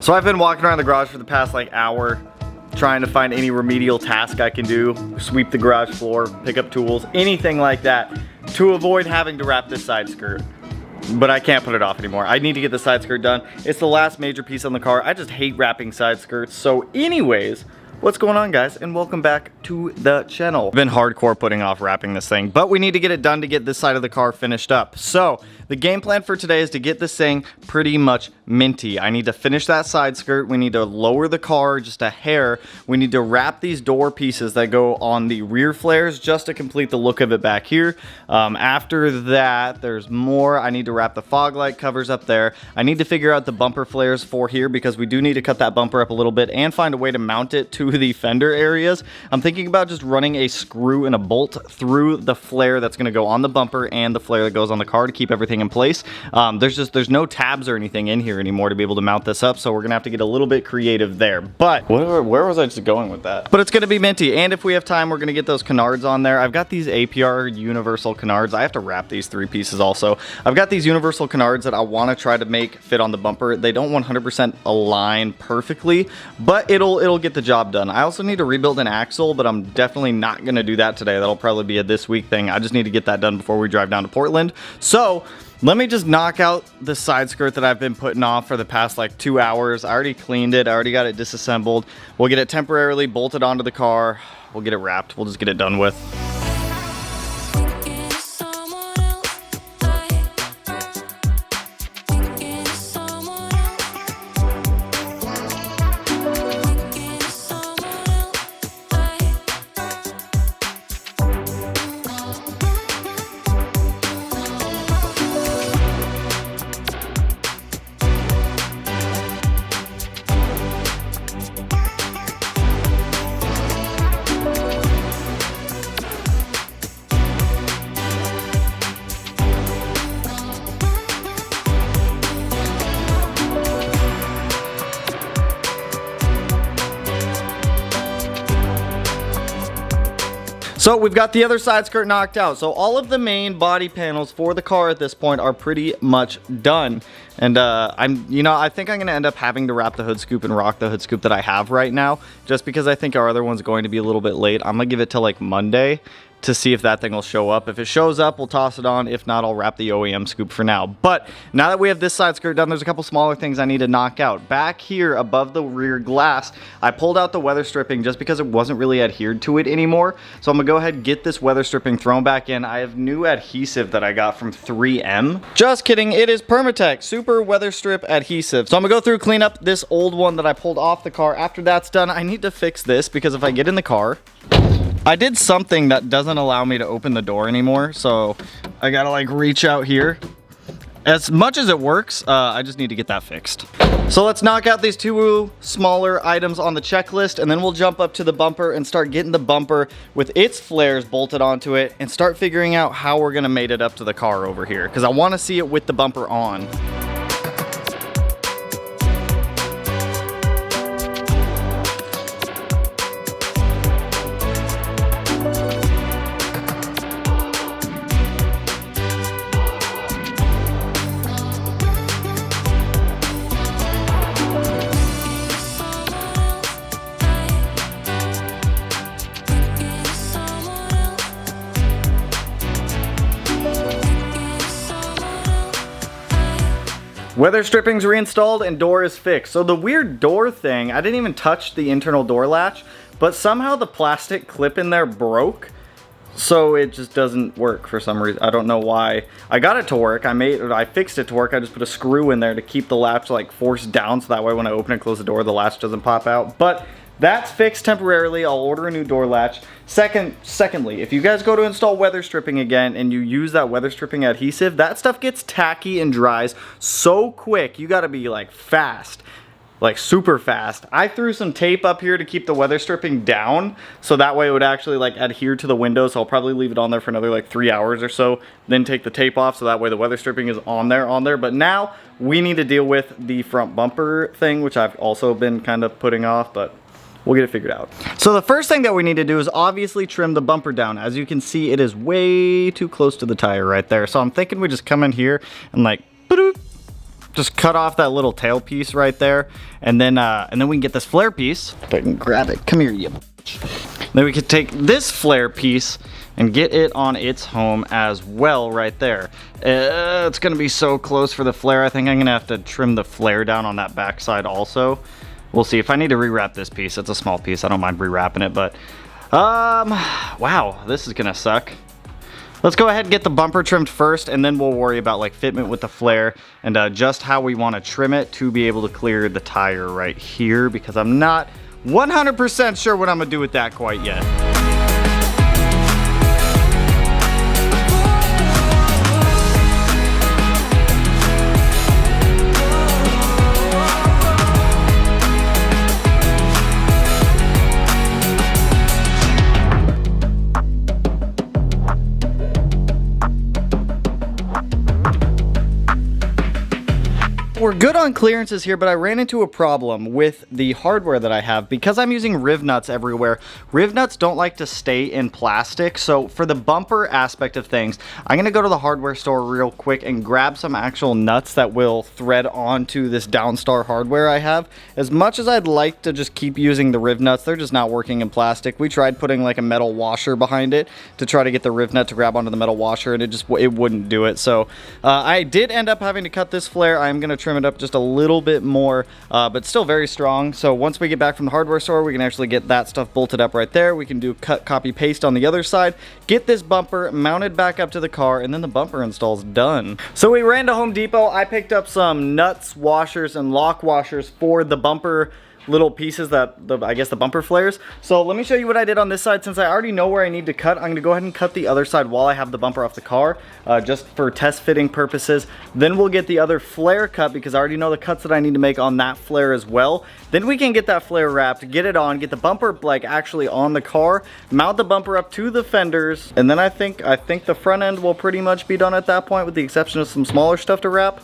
So I've been walking around the garage for the past like hour, trying to find any remedial task I can do, sweep the garage floor, pick up tools, anything like that, to avoid having to wrap this side skirt. But I can't put it off anymore. I need to get the side skirt done. It's the last major piece on the car. I just hate wrapping side skirts. So anyways, what's going on, guys, and welcome back to the channel. I've been hardcore putting off wrapping this thing, but we need to get it done to get this side of the car finished up. So the game plan for today is to get this thing pretty much minty. I need to finish that side skirt. We need to lower the car just a hair. We need to wrap these door pieces that go on the rear flares just to complete the look of it back here. After that, there's more. I need to wrap the fog light covers up there. I need to figure out the bumper flares for here because we do need to cut that bumper up a little bit and find a way to mount it to the fender areas. I'm thinking about just running a screw and a bolt through the flare that's going to go on the bumper and the flare that goes on the car to keep everything in place. There's no tabs or anything in here anymore to be able to mount this up, so we're gonna have to get a little bit creative there. But where was I just going with that? But it's gonna be minty, and if we have time, we're gonna get those canards on there. I've got these APR universal canards. I have to wrap these 3 pieces also. I've got these universal canards that I want to try to make fit on the bumper. They don't 100% align perfectly, but it'll get the job done. I also need to rebuild an axle, but I'm definitely not gonna do that today. That'll probably be a this week thing. I just need to get that done before we drive down to Portland. So let me just knock out the side skirt that I've been putting off for the past like 2 hours. I already cleaned it. I already got it disassembled. We'll get it temporarily bolted onto the car. We'll get it wrapped. We'll just get it done with. So we've got the other side skirt knocked out. So all of the main body panels for the car at this point are pretty much done. And I think I'm gonna end up having to wrap the hood scoop and rock the hood scoop that I have right now, just because I think our other one's going to be a little bit late. I'm gonna give it till like Monday to see if that thing will show up. If it shows up, we'll toss it on. If not, I'll wrap the OEM scoop for now. But now that we have this side skirt done, there's a couple smaller things I need to knock out. Back here above the rear glass, I pulled out the weather stripping just because it wasn't really adhered to it anymore. So I'm gonna go ahead and get this weather stripping thrown back in. I have new adhesive that I got from 3M. Just kidding, it is Permatex Super Weatherstrip Adhesive. So I'm gonna go through, clean up this old one that I pulled off the car. After that's done, I need to fix this because if I get in the car, I did something that doesn't allow me to open the door anymore, so I gotta like reach out here. As much as it works, I just need to get that fixed. So let's knock out these 2 smaller items on the checklist, and then we'll jump up to the bumper and start getting the bumper with its flares bolted onto it and start figuring out how we're gonna mate it up to the car over here, because I wanna see it with the bumper on. Weather stripping's reinstalled and door is fixed. So the weird door thing, I didn't even touch the internal door latch, but somehow the plastic clip in there broke. So it just doesn't work for some reason. I don't know why. I got it to work. I fixed it to work. I just put a screw in there to keep the latch like forced down so that way when I open and close the door, the latch doesn't pop out. But that's fixed temporarily. I'll order a new door latch. Secondly, if you guys go to install weather stripping again and you use that weather stripping adhesive, that stuff gets tacky and dries so quick. You gotta be like fast, like super fast. I threw some tape up here to keep the weather stripping down so that way it would actually like adhere to the window. So I'll probably leave it on there for another like 3 hours or so, then take the tape off so that way the weather stripping is on there. But now we need to deal with the front bumper thing, which I've also been kind of putting off, but we'll get it figured out. So the first thing that we need to do is obviously trim the bumper down. As you can see, it is way too close to the tire right there. So I'm thinking we just come in here and like just cut off that little tail piece right there, and then we can get this flare piece. If I can grab it, come here, you bitch. Then we can take this flare piece and get it on its home as well right there. It's gonna be so close for the flare. I think I'm gonna have to trim the flare down on that backside also. We'll see. If I need to rewrap this piece, it's a small piece, I don't mind rewrapping it, but wow, this is gonna suck. Let's go ahead and get the bumper trimmed first, and then we'll worry about like fitment with the flare and just how we want to trim it to be able to clear the tire right here, because I'm not 100% sure what I'm gonna do with that quite yet. We're good on clearances here, but I ran into a problem with the hardware that I have. Because I'm using riv nuts everywhere, riv nuts don't like to stay in plastic. So for the bumper aspect of things, I'm gonna go to the hardware store real quick and grab some actual nuts that will thread onto this Downstar hardware I have. As much as I'd like to just keep using the riv nuts, they're just not working in plastic. We tried putting like a metal washer behind it to try to get the riv nut to grab onto the metal washer, and it wouldn't do it. So I did end up having to cut this flare. I'm gonna trim it up just a little bit more, but still very strong. So once we get back from the hardware store, we can actually get that stuff bolted up right there. We can do cut, copy, paste on the other side, get this bumper mounted back up to the car, and then the bumper install's done. So we ran to Home Depot. I picked up some nuts, washers, and lock washers for the bumper little pieces that I guess the bumper flares. So let me show you what I did on this side. Since I already know where I need to cut, I'm gonna go ahead and cut the other side while I have the bumper off the car, just for test fitting purposes. Then we'll get the other flare cut, because I already know the cuts that I need to make on that flare as well. Then we can get that flare wrapped, get it on, get the bumper like actually on the car, mount the bumper up to the fenders, and then I think the front end will pretty much be done at that point, with the exception of some smaller stuff to wrap.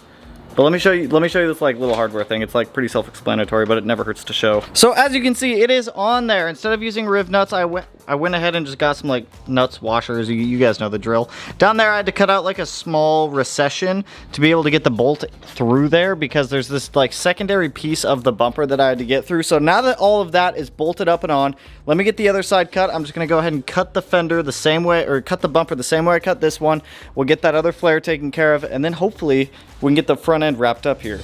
But let me show you this like little hardware thing. It's like pretty self-explanatory, but it never hurts to show. So as you can see, it is on there. Instead of using riv nuts, I went ahead and just got some like nuts washers. You guys know the drill. Down there I had to cut out like a small recession to be able to get the bolt through there, because there's this like secondary piece of the bumper that I had to get through. So now that all of that is bolted up and on, let me get the other side cut. I'm just gonna go ahead and cut the fender the same way, or cut the bumper the same way I cut this one. We'll get that other flare taken care of, and then hopefully we can get the front end wrapped up here.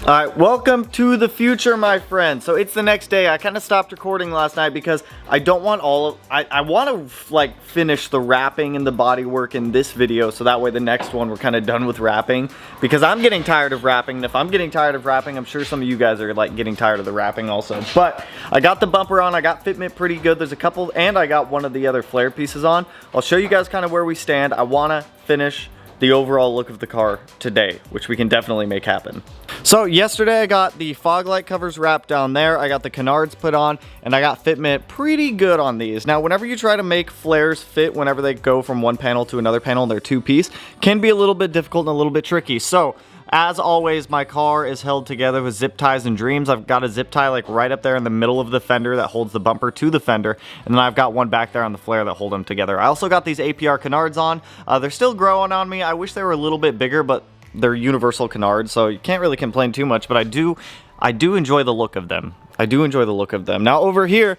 Alright, welcome to the future, my friend. So it's the next day. I kind of stopped recording last night because I don't want I want to like finish the wrapping and the body work in this video, so that way the next one we're kind of done with wrapping, because I'm getting tired of wrapping, and if I'm getting tired of wrapping, I'm sure some of you guys are like getting tired of the wrapping also. But I got the bumper on, I got fitment pretty good. There's a couple, and I got one of the other flare pieces on. I'll show you guys kind of where we stand. I want to finish the overall look of the car today, which we can definitely make happen. So yesterday I got the fog light covers wrapped down there, I got the canards put on, and I got fitment pretty good on these. Now whenever you try to make flares fit whenever they go from one panel to another panel, they're two-piece, can be a little bit difficult and a little bit tricky. So as always, my car is held together with zip ties and dreams. I've got a zip tie like right up there in the middle of the fender that holds the bumper to the fender, and then I've got one back there on the flare that hold them together. I also got these APR canards on. They're still growing on me. I wish they were a little bit bigger, but they're universal canards, so you can't really complain too much, but I do enjoy the look of them. I do enjoy the look of them. Now over here,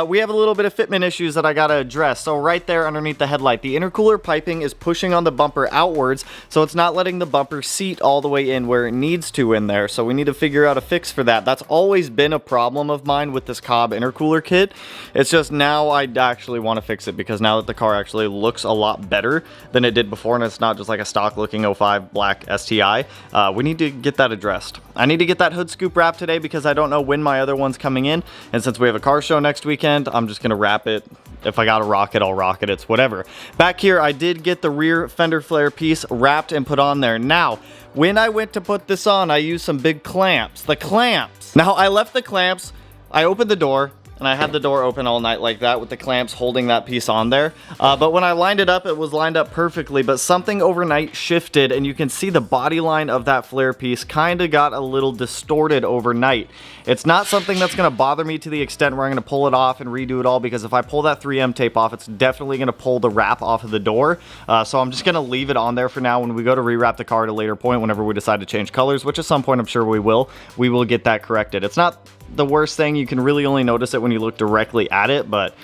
we have a little bit of fitment issues that I gotta address. So right there underneath the headlight, the intercooler piping is pushing on the bumper outwards, so it's not letting the bumper seat all the way in where it needs to in there. So we need to figure out a fix for that. That's always been a problem of mine with this Cobb intercooler kit. It's just now I actually want to fix it, because now that the car actually looks a lot better than it did before, and it's not just like a stock looking 05 black STI, we need to get that addressed. I need to get that hood scoop wrapped today, because I don't know when my other one's coming in, and since we have a car show next weekend, I'm just gonna wrap it. If I gotta rock it, I'll rock it. It's whatever. Back here, I did get the rear fender flare piece wrapped and put on there. Now, when I went to put this on, I used some big clamps. The clamps. Now, I left the clamps. I opened the door, and I had the door open all night like that with the clamps holding that piece on there. But when I lined it up, it was lined up perfectly, but something overnight shifted, and you can see the body line of that flare piece kind of got a little distorted overnight. It's not something that's gonna bother me to the extent where I'm gonna pull it off and redo it all, because if I pull that 3M tape off, it's definitely gonna pull the wrap off of the door. So I'm just gonna leave it on there for now. When we go to rewrap the car at a later point, whenever we decide to change colors, which at some point I'm sure we will get that corrected. It's not the worst thing. You can really only notice it when you look directly at it, but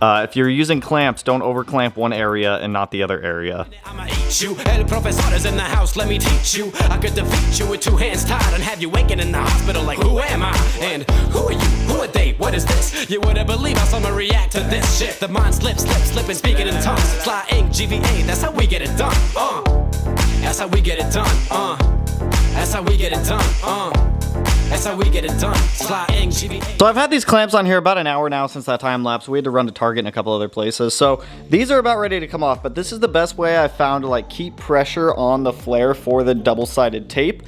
if you're using clamps, don't over clamp one area and not the other area. I'ma eat you. El professor's in the house, let me teach you. I could defeat you with 2 hands tied and have you waking in the hospital like, who am I? And who are you? Who are they? What is this? You wouldn't believe how someone react to this shit. The mind slipping, speaking in tongues. Sly ink, GVA, that's how we get it done. That's how we get it done. That's how we get it done. That's how we get it done. Sly ink, GVA. So I've had these clamps on here about an hour now since that time lapse. We had to run to Target and a couple other places. So these are about ready to come off, but this is the best way I found to like keep pressure on the flare for the double-sided tape.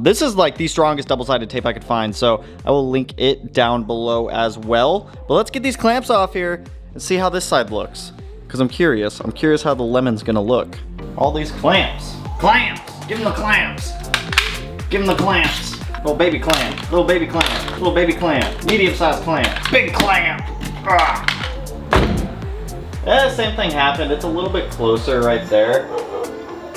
This is like the strongest double-sided tape I could find, so I will link it down below as well. But let's get these clamps off here and see how this side looks, because I'm curious. I'm curious how the lemon's gonna look. All these clamps. Clamps! Give them the clamps! Give them the clamps! Little baby clamp, little baby clamp, little baby clamp, medium-sized clamp, big clamp. Yeah, same thing happened. It's a little bit closer right there.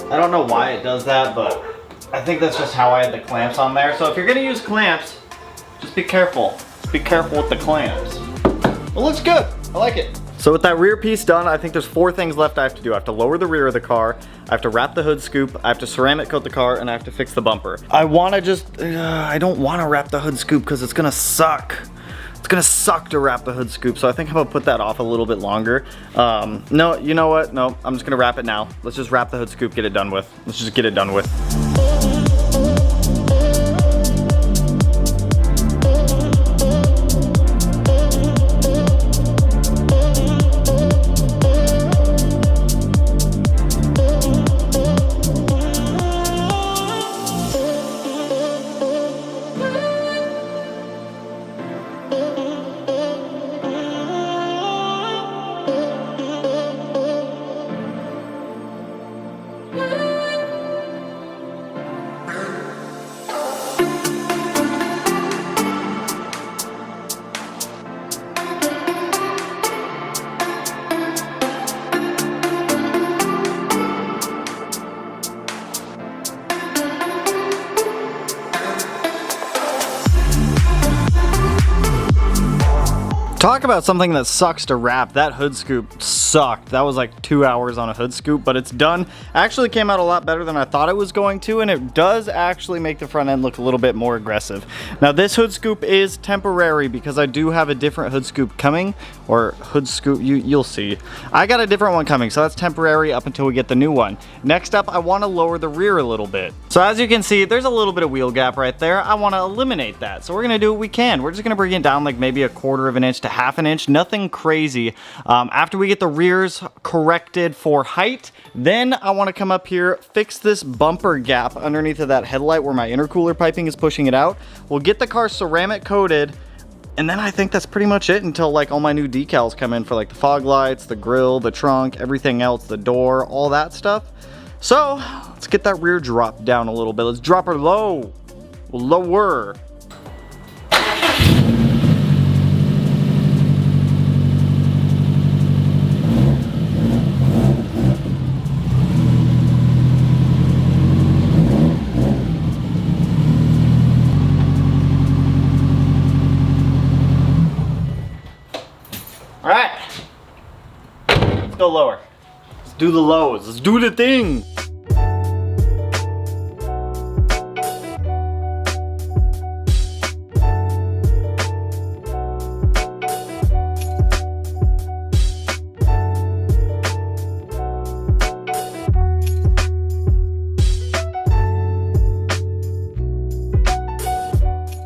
I don't know why it does that, but I think that's just how I had the clamps on there. So if you're gonna use clamps, just be careful. Just be careful with the clamps. It looks good. I like it. So with that rear piece done, I think there's 4 things left I have to do. I have to lower the rear of the car, I have to wrap the hood scoop, I have to ceramic coat the car, and I have to fix the bumper. I wanna just, I don't wanna wrap the hood scoop because it's gonna suck. It's gonna suck to wrap the hood scoop, so I think I'm gonna put that off a little bit longer. No, you know what? No, I'm just gonna wrap it now. Let's just wrap the hood scoop, get it done with. Let's just get it done with. Talk about something that sucks to wrap. That hood scoop sucked. That was like 2 hours on a hood scoop, but it's done. Actually came out a lot better than I thought it was going to, and it does actually make the front end look a little bit more aggressive. Now this hood scoop is temporary because I do have a different hood scoop coming, or hood scoop, you'll see. I got a different one coming, so that's temporary up until we get the new one. Next up, I want to lower the rear a little bit. So as you can see, there's a little bit of wheel gap right there. I want to eliminate that, so we're going to do what we can. We're just going to bring it down like maybe 1/4 of an inch to 1/2 inch, nothing crazy. After we get the rears corrected for height, then I want to come up here, fix this bumper gap underneath of that headlight where my intercooler piping is pushing it out. We'll get the car ceramic coated, and then I think that's pretty much it until like all my new decals come in for like the fog lights, the grille, the trunk, everything else, the door, all that stuff. So let's get that rear drop down a little bit. Let's drop her low, lower. do the lows. Let's do the thing.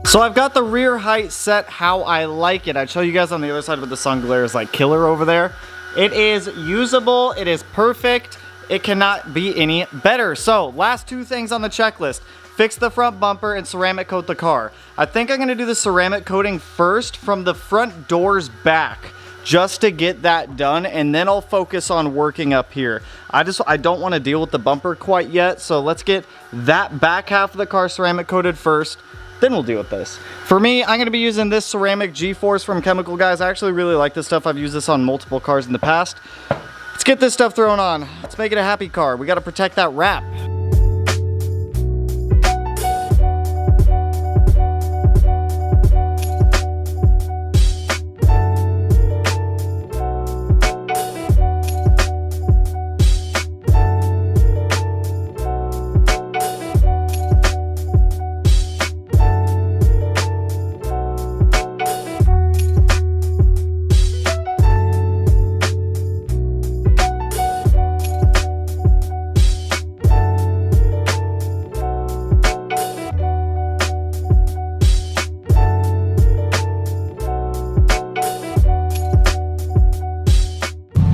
So I've got the rear height set how I like it. I'd show you guys on the other side, but the sun glare is like killer over there. It is usable, it is perfect. It cannot be any better. So last two things on the checklist: fix the front bumper and ceramic coat the car. I think I'm gonna do the ceramic coating first from the front doors back, just to get that done, and then I'll focus on working up here. I don't want to deal with the bumper quite yet, so let's get that back half of the car ceramic coated first. Then we'll deal with this. For me, I'm gonna be using this ceramic G-Force from Chemical Guys. I actually really like this stuff. I've used this on multiple cars in the past. Let's get this stuff thrown on. Let's make it a happy car. We gotta protect that wrap.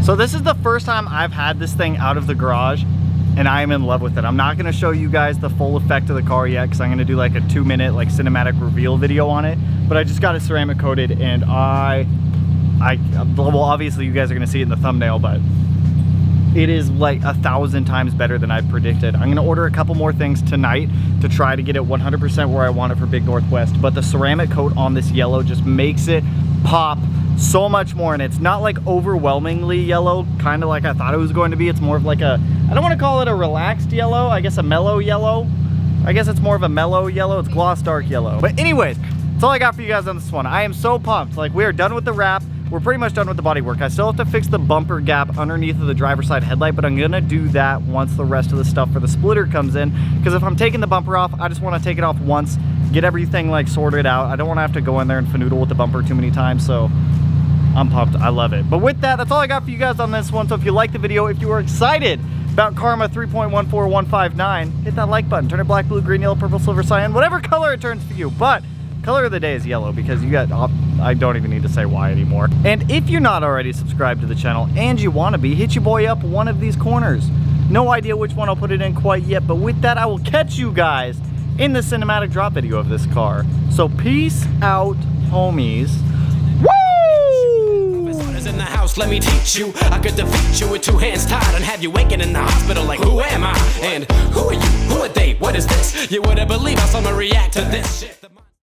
So this is the first time I've had this thing out of the garage, and I am in love with it. I'm not gonna show you guys the full effect of the car yet, because I'm gonna do like a 2-minute like cinematic reveal video on it. But I just got it ceramic coated, and well, obviously you guys are gonna see it in the thumbnail, but it is like 1,000 times better than I predicted. I'm gonna order a couple more things tonight to try to get it 100% where I want it for Big Northwest. But the ceramic coat on this yellow just makes it pop so much more, and it's not like overwhelmingly yellow, kind of like I thought it was going to be. It's more of like a, I don't want to call it a relaxed yellow, I guess a mellow yellow. I guess it's more of a mellow yellow. It's gloss dark yellow. But anyways, that's all I got for you guys on this one. I am so pumped. Like, we are done with the wrap. We're pretty much done with the body work. I still have to fix the bumper gap underneath of the driver's side headlight, but I'm gonna do that once the rest of the stuff for the splitter comes in, because if I'm taking the bumper off, I just want to take it off once, get everything like sorted out. I don't want to have to go in there and fanoodle with the bumper too many times, so I'm pumped. I love it. But with that, that's all I got for you guys on this one. So if you like the video, if you are excited about Karma 3.14159, hit that like button. Turn it black, blue, green, yellow, purple, silver, cyan, whatever color it turns for you. But color of the day is yellow, because you got, I don't even need to say why anymore. And if you're not already subscribed to the channel and you want to be, hit your boy up one of these corners. No idea which one I'll put it in quite yet, but with that, I will catch you guys in the cinematic drop video of this car. So peace out, homies. In the house, let me teach you. I could defeat you with 2 hands tied and have you waking in the hospital like, who am I? And who are you? Who are they? What is this? You wouldn't believe how someone react to this shit.